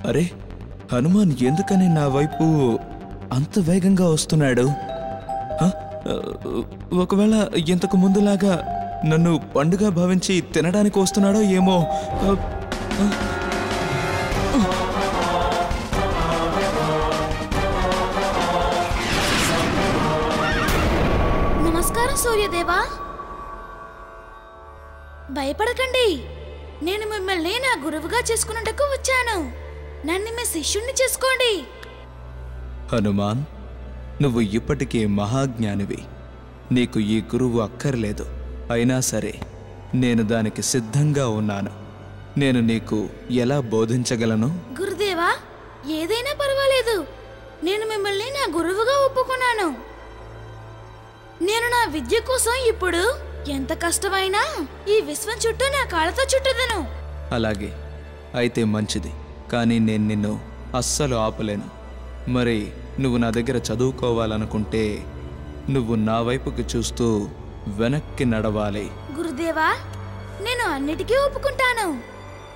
అరే, హనుమాన్ ఎందుకని నా వైపు అంత వేగంగా వస్తున్నాడు? ఒకవేళ ఇంతకు ముందులాగా నన్ను పండుగ భావించి తినడానికి వస్తున్నాడో ఏమో. నమస్కారం సూర్యదేవా. భయపడకండి, నేను మిమ్మల్ని నా గురువుగా చేసుకున్నట్టుకు వచ్చాను. నన్ను మీ శిష్యుణ్ణి చేసుకోండి. హనుమాన్, నువ్వు ఇప్పటికే మహాజ్ఞానివి. నీకు ఈ గురువు అక్కర్లేదు. అయినా సరే నేను దానికి సిద్ధంగా ఉన్నాను. నేను నీకు ఎలా బోధించగలను? గురుదేవా, ఏదైనా పర్వాలేదు. నేను మిమ్మల్ని నా గురువుగా ఒప్పుకున్నాను. నేను నా విద్య కోసం ఇప్పుడు ఎంత కష్టమైనా ఈ విశ్వం చుట్టూ నా కాళ్ళతో చుట్టుదను. అలాగే అయితే మంచిది, కానీ నేను నిన్ను అస్సలు ఆపలేను. మరి నువ్వు నా దగ్గర చదువుకోవాలనుకుంటే నువ్వు నా వైపుకి చూస్తూ వెనక్కి నడవాలి. గురుదేవా, నేను అన్నిటికీ ఒప్పుకుంటాను.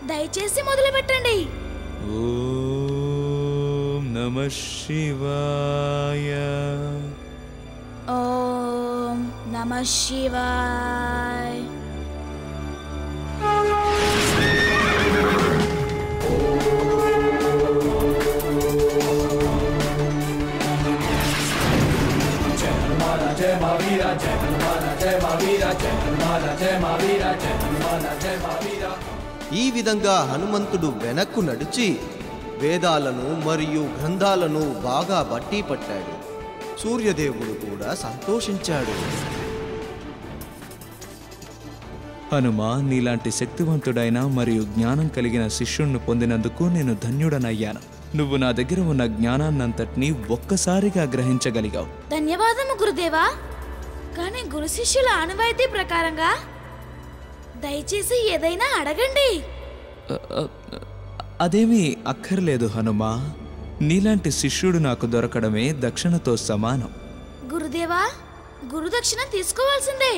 దయచేసి మొదలు పెట్టండి. ఓం నమః శివాయ. ఓం నమః శివాయ. ఈ విధంగా హనుమంతుడు వెనక్కు నడిచి వేదాలను మరియు గ్రంథాలను బాగా బట్టి పట్టాడు. సూర్యదేవుడు కూడా సంతోషించాడు. హనుమా, నీలాంటి శక్తివంతుడైన మరియు జ్ఞానం కలిగిన శిష్యుణ్ణి పొందినందుకు నేను ధన్యుడనయ్యాను. నువ్వు నా దగ్గర ఉన్న జ్ఞానాన్నంతటినీ ఒక్కసారిగా గ్రహించగలిగావు. ధన్యవాదము గురుదేవా. కానీ గురు శిష్యుల ఆనవాయితీ ప్రకారంగా దయచేసి ఏదైనా అడగండి. అదేమీ అక్కర్లేదు హనుమా. నీలాంటి శిష్యుడు నాకు దొరకడమే దక్షిణతో సమానం. గురుదేవా, గురుదక్షిణ తీసుకోవాల్సిందే,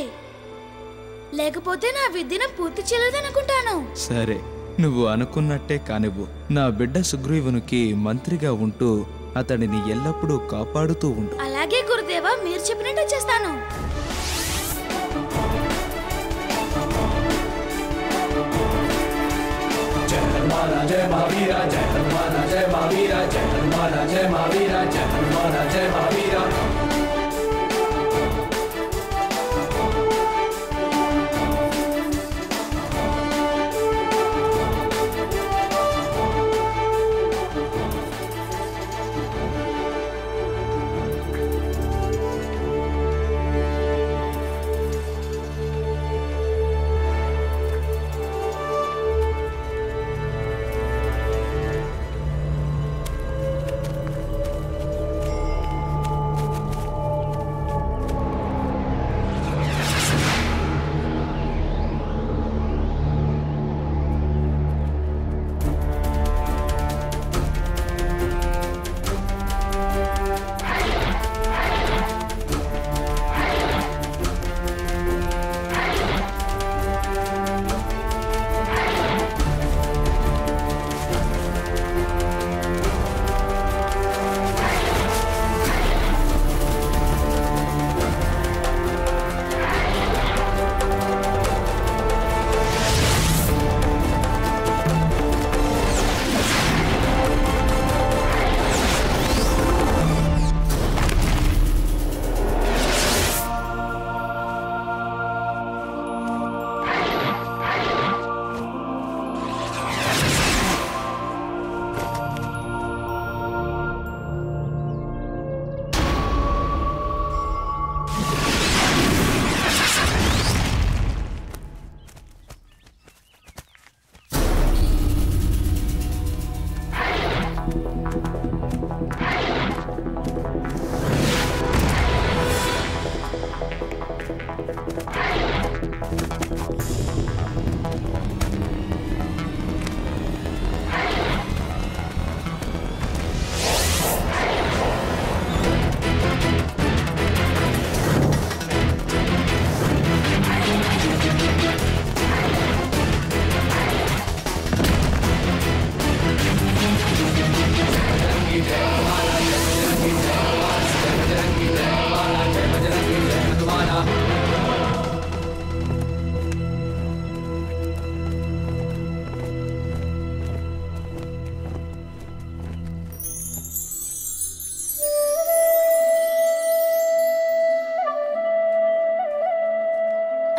లేకపోతే నా విద్యను పూర్తి చేయలేదనుకుంటాను. సరే, నువ్వు అనుకున్నట్టే కానివ్వు. నా బిడ్డ సుగ్రీవునికి మంత్రిగా ఉంటూ అతడిని ఎల్లప్పుడూ కాపాడుతూ ఉండు. అలాగే గురుదేవా, మీరు చెప్పినట్టే చేస్తాను. जय महावीरा, जय हनुमान, जय महावीरा, जय हनुमान, जय महावीरा, जय हनुमान, जय महावीरा।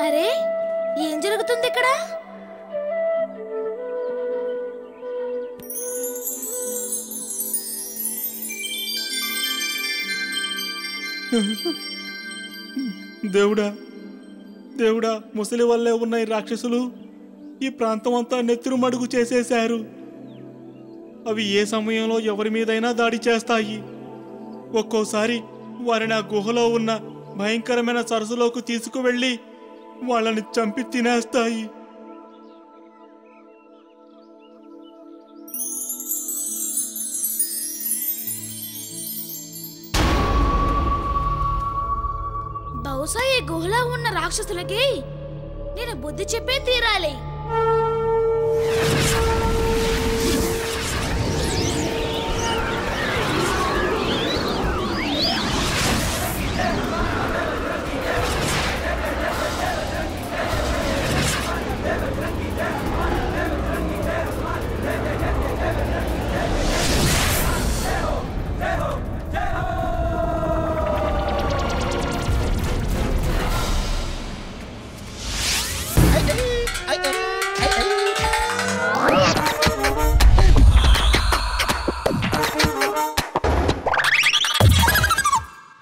అరే, ఏం జరుగుతుంది ఇక్కడ? దేవుడా దేవుడా, ముసలి వల్లే ఉన్న ఈ రాక్షసులు ఈ ప్రాంతం అంతా నెత్తురు మడుగు చేసేశారు. అవి ఏ సమయంలో ఎవరి మీదైనా దాడి చేస్తాయి. ఒక్కోసారి వారిని ఆ గుహలో ఉన్న భయంకరమైన సరస్సులోకి తీసుకువెళ్ళి వాళ్ళని చంపి తినేస్తాయి. బహుశా ఈ గుహలో ఉన్న రాక్షసులకి నేను బుద్ధి చెప్పే తీరాలి.